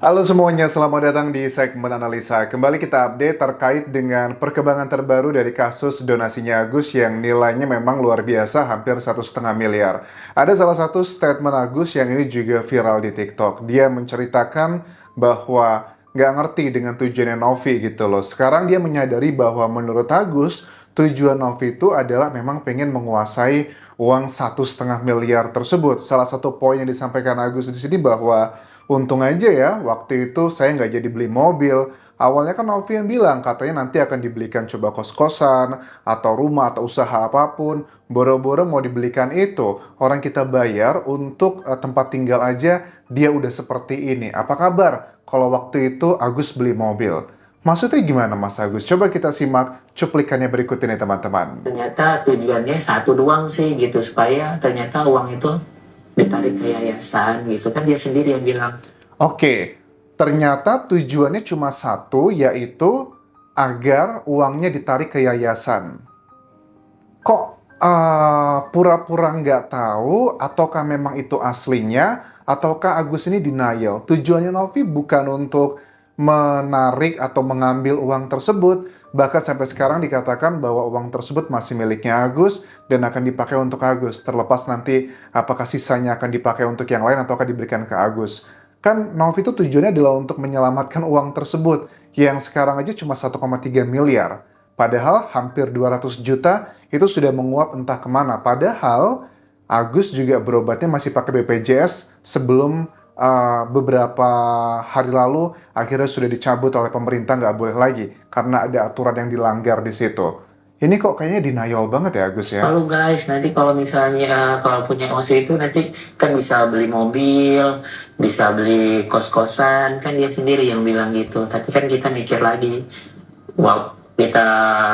Halo semuanya, selamat datang di segmen analisa. Kembali kita update terkait dengan perkembangan terbaru dari kasus donasinya Agus yang nilainya memang luar biasa, hampir 1,5 miliar. Ada salah satu statement Agus yang ini juga viral di TikTok. Dia menceritakan bahwa nggak ngerti dengan tujuannya Novi gitu loh. Sekarang dia menyadari bahwa menurut Agus, tujuan Novi itu adalah memang pengen menguasai uang 1,5 miliar tersebut. Salah satu poin yang disampaikan Agus di sini bahwa untung aja ya, waktu itu saya nggak jadi beli mobil. Awalnya kan Novi yang bilang, katanya nanti akan dibelikan coba kos-kosan, atau rumah, atau usaha apapun. Boro-boro mau dibelikan itu. Orang kita bayar untuk tempat tinggal aja, dia udah seperti ini. Apa kabar kalau waktu itu Agus beli mobil? Maksudnya gimana Mas Agus? Coba kita simak cuplikannya berikut ini teman-teman. Ternyata tujuannya satu doang sih gitu, supaya ternyata uang itu ditarik ke yayasan gitu kan, dia sendiri yang bilang. Oke, ternyata tujuannya cuma satu, yaitu agar uangnya ditarik ke yayasan. Kok pura-pura nggak tahu, ataukah memang itu aslinya, ataukah Agus ini denial? Tujuannya Novi bukan untuk menarik atau mengambil uang tersebut, bahkan sampai sekarang dikatakan bahwa uang tersebut masih miliknya Agus dan akan dipakai untuk Agus, terlepas nanti apakah sisanya akan dipakai untuk yang lain ataukah diberikan ke Agus. Kan Novi itu tujuannya adalah untuk menyelamatkan uang tersebut, yang sekarang aja cuma 1,3 miliar. Padahal hampir 200 juta itu sudah menguap entah kemana. Padahal Agus juga berobatnya masih pakai BPJS sebelum beberapa hari lalu akhirnya sudah dicabut oleh pemerintah, nggak boleh lagi karena ada aturan yang dilanggar di situ. Ini kok kayaknya denial banget ya Agus ya? Halo guys, nanti kalau misalnya kalau punya uang itu nanti kan bisa beli mobil, bisa beli kos-kosan, kan dia sendiri yang bilang gitu. Tapi kan kita mikir lagi, wow, kita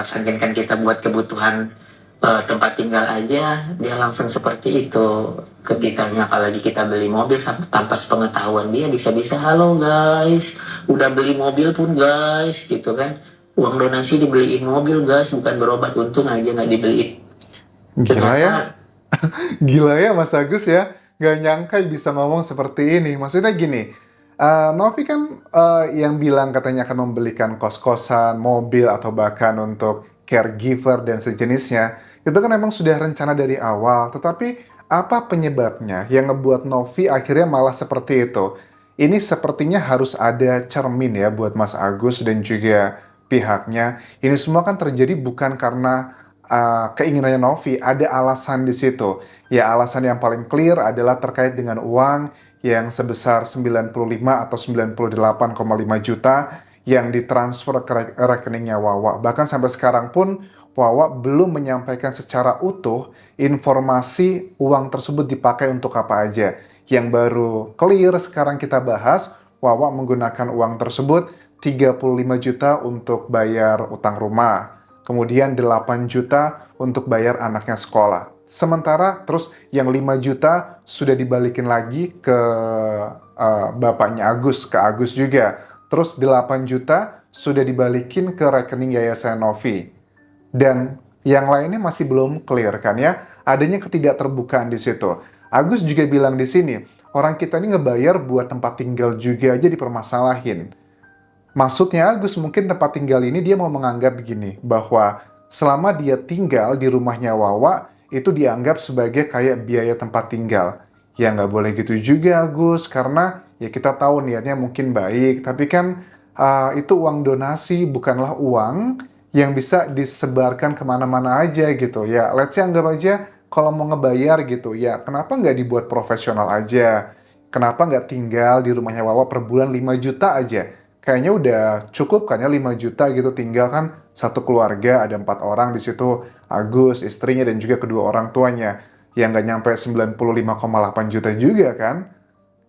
sangkinkan kita buat kebutuhan tempat tinggal aja, dia langsung seperti itu ke kitanya. Apalagi kita beli mobil tanpa sepengetahuan dia, bisa-bisa halo guys, udah beli mobil pun guys gitu kan. Uang donasi dibeliin mobil guys, bukan berobat, untung aja nggak dibeliin. Gila ya. Ternyata Gila ya Mas Agus ya, nggak nyangka bisa ngomong seperti ini. Maksudnya gini, Novi kan yang bilang katanya akan membelikan kos-kosan, mobil, atau bahkan untuk caregiver dan sejenisnya, itu kan memang sudah rencana dari awal. Tetapi apa penyebabnya yang ngebuat Novi akhirnya malah seperti itu? Ini sepertinya harus ada cermin ya buat Mas Agus dan juga pihaknya. Ini semua kan terjadi bukan karena keinginannya Novi, ada alasan di situ. Ya, alasan yang paling clear adalah terkait dengan uang yang sebesar 95 atau 98,5 juta yang ditransfer ke rekeningnya Wawa. Bahkan sampai sekarang pun Wawa belum menyampaikan secara utuh informasi uang tersebut dipakai untuk apa aja. Yang baru clear sekarang kita bahas, Wawa menggunakan uang tersebut 35 juta untuk bayar utang rumah, kemudian 8 juta untuk bayar anaknya sekolah. Sementara terus yang 5 juta sudah dibalikin lagi ke bapaknya Agus, ke Agus juga. Terus 8 juta sudah dibalikin ke rekening Yayasan Novi. Dan yang lainnya masih belum clear kan ya. Adanya ketidakterbukaan di situ. Agus juga bilang di sini, orang kita ini ngebayar buat tempat tinggal juga aja dipermasalahin. Maksudnya Agus mungkin tempat tinggal ini dia mau menganggap begini, bahwa selama dia tinggal di rumahnya Wawa, itu dianggap sebagai kayak biaya tempat tinggal. Ya nggak boleh gitu juga Agus, karena ya kita tahu niatnya mungkin baik, tapi kan itu uang donasi, bukanlah uang yang bisa disebarkan kemana-mana aja gitu. Ya let's say anggap aja kalau mau ngebayar gitu, ya kenapa nggak dibuat profesional aja? Kenapa nggak tinggal di rumahnya Wawa per bulan 5 juta aja? Kayaknya udah cukup kan ya 5 juta gitu, tinggal kan satu keluarga ada 4 orang di situ, Agus, istrinya dan juga kedua orang tuanya, yang nggak nyampe 95,8 juta juga kan.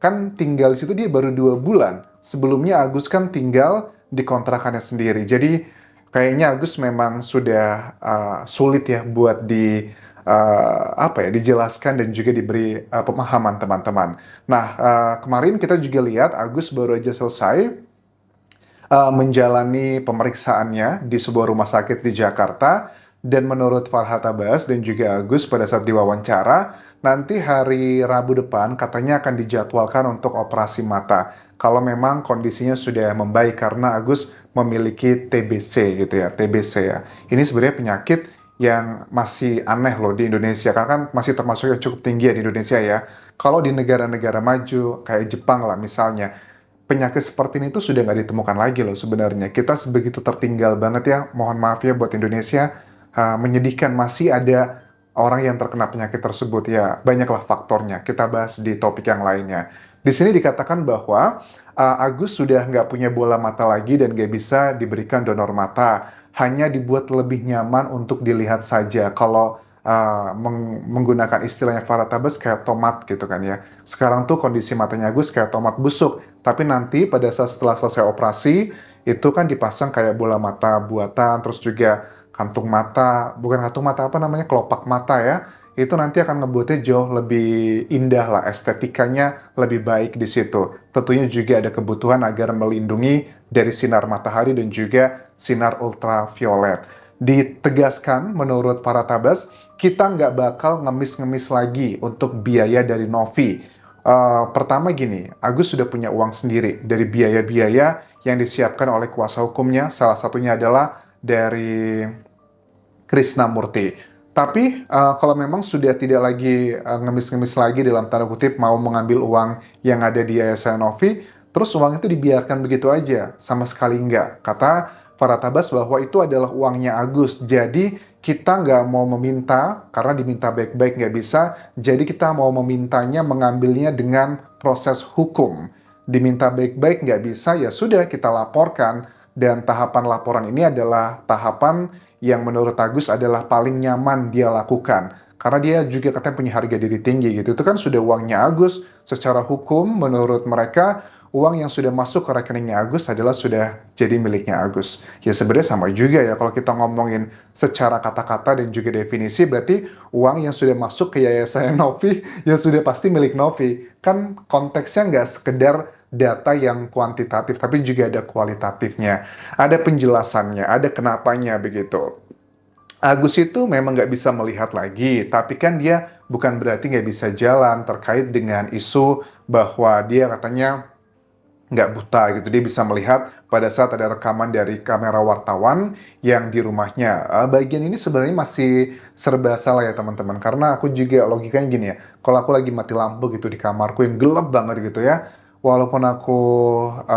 Kan tinggal di situ dia baru 2 bulan. Sebelumnya Agus kan tinggal di kontrakannya sendiri. Jadi kayaknya Agus memang sudah sulit ya buat apa ya, dijelaskan dan juga diberi pemahaman teman-teman. Nah, kemarin kita juga lihat Agus baru aja selesai menjalani pemeriksaannya di sebuah rumah sakit di Jakarta, dan menurut Farhat Abbas dan juga Agus pada saat diwawancara, nanti hari Rabu depan katanya akan dijadwalkan untuk operasi mata. Kalau memang kondisinya sudah membaik karena Agus memiliki TBC gitu ya, TBC ya. Ini sebenarnya penyakit yang masih aneh loh di Indonesia, karena kan masih termasuk yang cukup tinggi ya di Indonesia ya. Kalau di negara-negara maju kayak Jepang lah misalnya, penyakit seperti ini tuh sudah nggak ditemukan lagi loh sebenarnya. Kita sebegitu tertinggal banget ya. Mohon maaf ya buat Indonesia. Menyedihkan masih ada orang yang terkena penyakit tersebut ya. Banyaklah faktornya. Kita bahas di topik yang lainnya. Di sini dikatakan bahwa Agus sudah nggak punya bola mata lagi dan nggak bisa diberikan donor mata. Hanya dibuat lebih nyaman untuk dilihat saja. Kalau menggunakan istilahnya Farah Tabas kayak tomat gitu kan ya. Sekarang tuh kondisi matanya Agus kayak tomat busuk. Tapi nanti pada saat setelah selesai operasi, itu kan dipasang kayak bola mata buatan, terus juga kantung mata, bukan kantung mata apa namanya, kelopak mata ya. Itu nanti akan ngebuatnya jauh lebih indah lah, estetikanya lebih baik di situ. Tentunya juga ada kebutuhan agar melindungi dari sinar matahari dan juga sinar ultraviolet. Ditegaskan menurut para tabas, kita nggak bakal ngemis-ngemis lagi untuk biaya dari Novi. Pertama gini, Agus sudah punya uang sendiri dari biaya-biaya yang disiapkan oleh kuasa hukumnya, salah satunya adalah dari Krisnamurti. Tapi kalau memang sudah tidak lagi ngemis-ngemis lagi dalam tanda kutip mau mengambil uang yang ada di Yayasan Novi, terus uang itu dibiarkan begitu aja, sama sekali enggak. Kata Farah Tabas bahwa itu adalah uangnya Agus, jadi kita nggak mau meminta, karena diminta baik-baik nggak bisa, jadi kita mau memintanya mengambilnya dengan proses hukum. Diminta baik-baik nggak bisa, ya sudah kita laporkan, dan tahapan laporan ini adalah tahapan yang menurut Agus adalah paling nyaman dia lakukan. Karena dia juga katanya punya harga diri tinggi gitu. Itu kan sudah uangnya Agus. Secara hukum menurut mereka uang yang sudah masuk ke rekeningnya Agus adalah sudah jadi miliknya Agus. Ya sebenarnya sama juga ya kalau kita ngomongin secara kata-kata dan juga definisi, berarti uang yang sudah masuk ke Yayasan Novi ya sudah pasti milik Novi. Kan konteksnya nggak sekedar data yang kuantitatif, tapi juga ada kualitatifnya. Ada penjelasannya, ada kenapanya begitu. Agus itu memang nggak bisa melihat lagi, tapi kan dia bukan berarti nggak bisa jalan terkait dengan isu bahwa dia katanya nggak buta gitu. Dia bisa melihat pada saat ada rekaman dari kamera wartawan yang di rumahnya. Bagian ini sebenarnya masih serba salah ya teman-teman. Karena aku juga logikanya gini ya. Kalau aku lagi mati lampu gitu di kamarku yang gelap banget gitu ya. Walaupun aku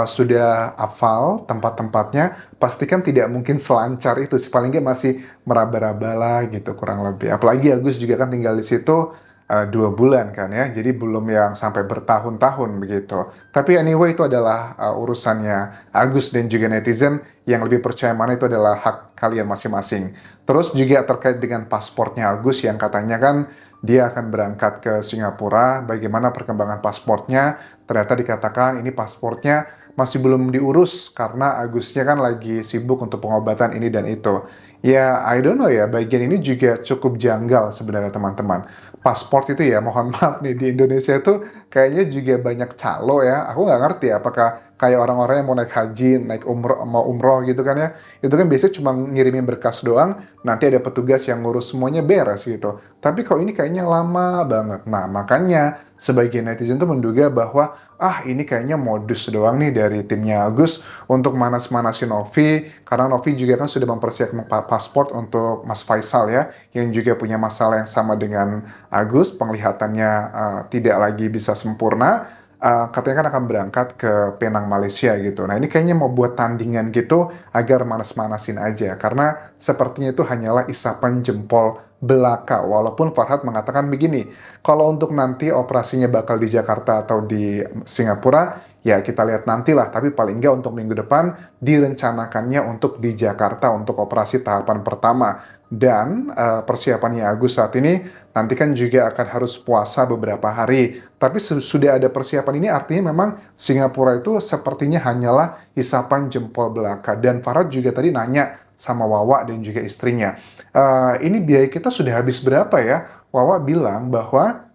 sudah hafal tempat-tempatnya, pastikan tidak mungkin selancar itu sih. Paling nggak masih meraba-raba lah gitu kurang lebih. Apalagi Agus juga kan tinggal di situ 2 bulan kan ya, jadi belum yang sampai bertahun-tahun begitu. Tapi anyway itu adalah urusannya Agus dan juga netizen, yang lebih percaya mana itu adalah hak kalian masing-masing. Terus juga terkait dengan pasportnya Agus yang katanya kan dia akan berangkat ke Singapura, bagaimana perkembangan pasportnya, ternyata dikatakan ini pasportnya masih belum diurus karena Agusnya kan lagi sibuk untuk pengobatan ini dan itu. Ya, I don't know ya, bagian ini juga cukup janggal sebenarnya teman-teman. Pasport itu ya, mohon maaf nih, di Indonesia itu kayaknya juga banyak calo ya. Aku nggak ngerti apakah kayak orang-orang yang mau naik haji, naik umroh, mau umroh gitu kan ya. Itu kan biasanya cuma ngirimin berkas doang, nanti ada petugas yang ngurus semuanya beres gitu. Tapi kok ini kayaknya lama banget. Nah, makanya sebagian netizen tuh menduga bahwa ini kayaknya modus doang nih dari timnya Agus untuk manas-manasin Novi, karena Novi juga kan sudah mempersiapkan paspor untuk Mas Faisal ya, yang juga punya masalah yang sama dengan Agus, penglihatannya tidak lagi bisa sempurna. Katanya kan akan berangkat ke Penang, Malaysia gitu. Nah ini kayaknya mau buat tandingan gitu agar manas-manasin aja, karena sepertinya itu hanyalah isapan jempol belaka. Walaupun Farhad mengatakan begini, kalau untuk nanti operasinya bakal di Jakarta atau di Singapura, ya kita lihat nantilah. Tapi paling nggak untuk minggu depan direncanakannya untuk di Jakarta untuk operasi tahapan pertama. Dan persiapannya Agus saat ini nanti kan juga akan harus puasa beberapa hari. Tapi sudah ada persiapan ini artinya memang Singapura itu sepertinya hanyalah isapan jempol belaka. Dan Farhad juga tadi nanya sama Wawa dan juga istrinya, ini biaya kita sudah habis berapa ya? Wawa bilang bahwa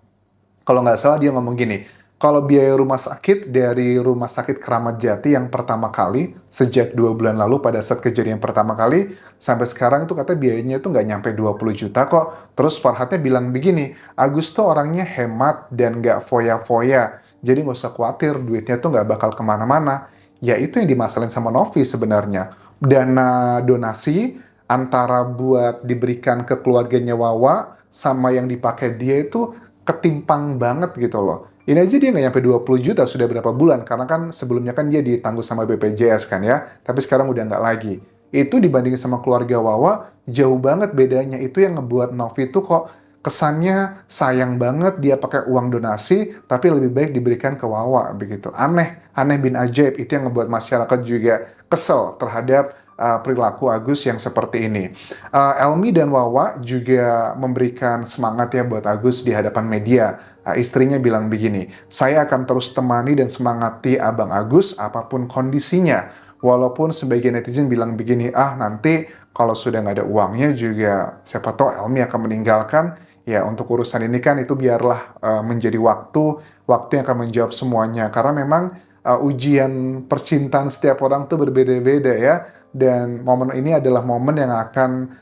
kalau nggak salah dia ngomong gini, Kalau biaya rumah sakit dari Rumah Sakit Keramat Jati yang pertama kali, sejak 2 bulan lalu pada saat kejadian pertama kali, sampai sekarang itu katanya biayanya itu nggak nyampe 20 juta kok. Terus Farhadnya bilang begini, Agus tuh orangnya hemat dan nggak foya-foya. Jadi nggak usah khawatir, duitnya tuh nggak bakal kemana-mana. Ya itu yang dimasalin sama Novi sebenarnya. Dana donasi antara buat diberikan ke keluarganya Wawa sama yang dipakai dia itu ketimpang banget gitu loh. Ini aja dia nggak nyampe 20 juta sudah berapa bulan, karena kan sebelumnya kan dia ditanggung sama BPJS kan ya, tapi sekarang udah nggak lagi. Itu dibandingin sama keluarga Wawa, jauh banget bedanya. Itu yang ngebuat Novi itu kok kesannya sayang banget dia pakai uang donasi, tapi lebih baik diberikan ke Wawa begitu. Aneh, aneh bin ajaib. Itu yang ngebuat masyarakat juga kesel terhadap perilaku Agus yang seperti ini. Elmi dan Wawa juga memberikan semangat ya buat Agus di hadapan media. Istrinya bilang begini, saya akan terus temani dan semangati Abang Agus apapun kondisinya. Walaupun sebagian netizen bilang begini, nanti kalau sudah nggak ada uangnya juga siapa tahu Elmi akan meninggalkan. Ya untuk urusan ini kan itu biarlah menjadi waktu yang akan menjawab semuanya. Karena memang ujian percintaan setiap orang tuh berbeda-beda ya. Dan momen ini adalah momen yang akan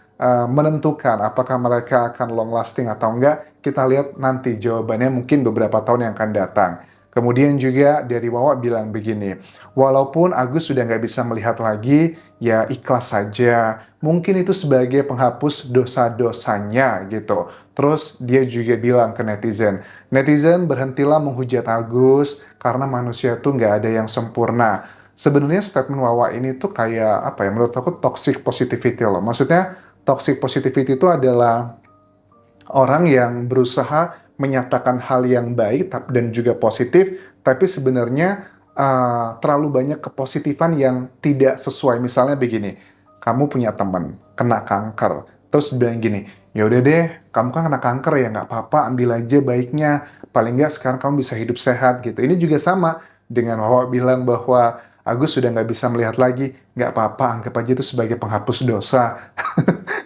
menentukan apakah mereka akan long lasting atau enggak. Kita lihat nanti jawabannya mungkin beberapa tahun yang akan datang. Kemudian juga dari Wawa bilang begini, walaupun Agus sudah nggak bisa melihat lagi, ya ikhlas saja. Mungkin itu sebagai penghapus dosa-dosanya gitu. Terus dia juga bilang ke netizen, netizen berhentilah menghujat Agus karena manusia tuh nggak ada yang sempurna. Sebenarnya statement Wawa ini tuh kayak apa ya, menurut aku toxic positivity loh. Maksudnya toxic positivity itu adalah orang yang berusaha menyatakan hal yang baik dan juga positif, tapi sebenarnya terlalu banyak kepositifan yang tidak sesuai. Misalnya begini, kamu punya teman kena kanker, terus bilang gini, ya udah deh, kamu kan kena kanker ya nggak apa-apa, ambil aja baiknya, paling nggak sekarang kamu bisa hidup sehat gitu. Ini juga sama dengan Wawa bilang bahwa Agus sudah nggak bisa melihat lagi, nggak apa-apa, anggap aja itu sebagai penghapus dosa.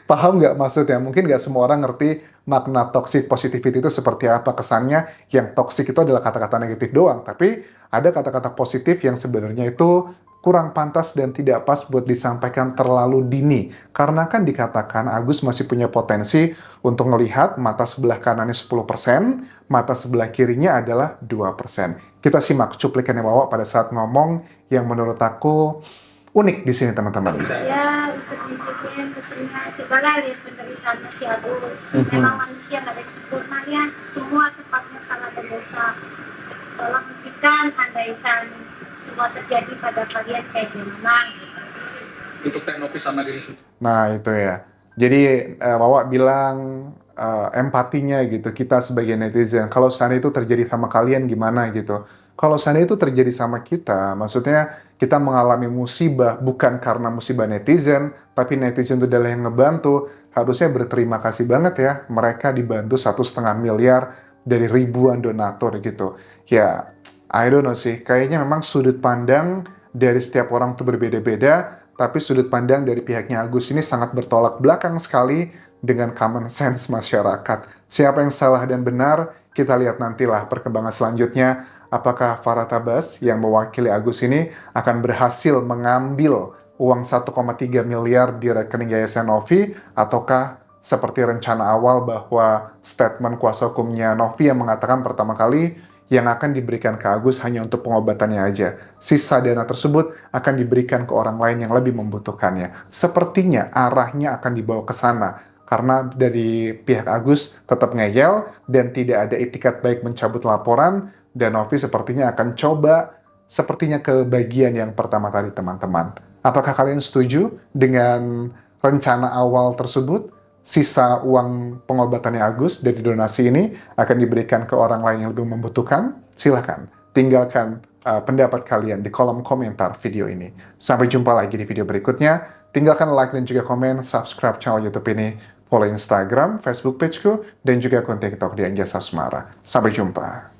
Paham nggak maksudnya? Mungkin nggak semua orang ngerti makna toxic positivity itu seperti apa. Kesannya yang toxic itu adalah kata-kata negatif doang, tapi ada kata-kata positif yang sebenarnya itu kurang pantas dan tidak pas buat disampaikan terlalu dini. Karena kan dikatakan Agus masih punya potensi untuk melihat mata sebelah kanannya 10%, mata sebelah kirinya adalah 2%. Kita simak cuplikannya Wawa pada saat ngomong yang menurut aku unik di sini teman-teman. Ya ikut kesini cobalah lihat penderitaannya si Agus. Memang manusia nggak ada yang sempurna ya, semua tempatnya salah berdosa. Tolong buktikan, andaikan semua terjadi pada kalian kayak gimana. Untuk Novi sama diri sendiri. Nah itu ya. Jadi Wawa bilang empatinya gitu, kita sebagai netizen, kalau seandainya itu terjadi sama kalian gimana gitu. Kalau seandainya itu terjadi sama kita, maksudnya kita mengalami musibah bukan karena musibah netizen, tapi netizen itu adalah yang ngebantu, harusnya berterima kasih banget ya, mereka dibantu 1,5 miliar dari ribuan donatur gitu. Ya, I don't know sih, kayaknya memang sudut pandang dari setiap orang tuh berbeda-beda, tapi sudut pandang dari pihaknya Agus ini sangat bertolak belakang sekali dengan common sense masyarakat. Siapa yang salah dan benar, kita lihat nantilah perkembangan selanjutnya. Apakah Farah Tabas yang mewakili Agus ini akan berhasil mengambil uang 1,3 miliar di rekening Yayasan Novi, ataukah seperti rencana awal bahwa statement kuasa hukumnya Novi yang mengatakan pertama kali yang akan diberikan ke Agus hanya untuk pengobatannya aja. Sisa dana tersebut akan diberikan ke orang lain yang lebih membutuhkannya. Sepertinya arahnya akan dibawa ke sana. Karena dari pihak Agus tetap ngeyel dan tidak ada itikat baik mencabut laporan, dan Novi sepertinya akan coba sepertinya ke bagian yang pertama tadi teman-teman. Apakah kalian setuju dengan rencana awal tersebut? Sisa uang pengobatannya Agus dari donasi ini akan diberikan ke orang lain yang lebih membutuhkan? Silahkan tinggalkan pendapat kalian di kolom komentar video ini. Sampai jumpa lagi di video berikutnya. Tinggalkan like dan juga komen, subscribe channel YouTube ini, follow Instagram, Facebook pageku, dan juga akun TikTok di Anjasa Sumara. Sampai jumpa.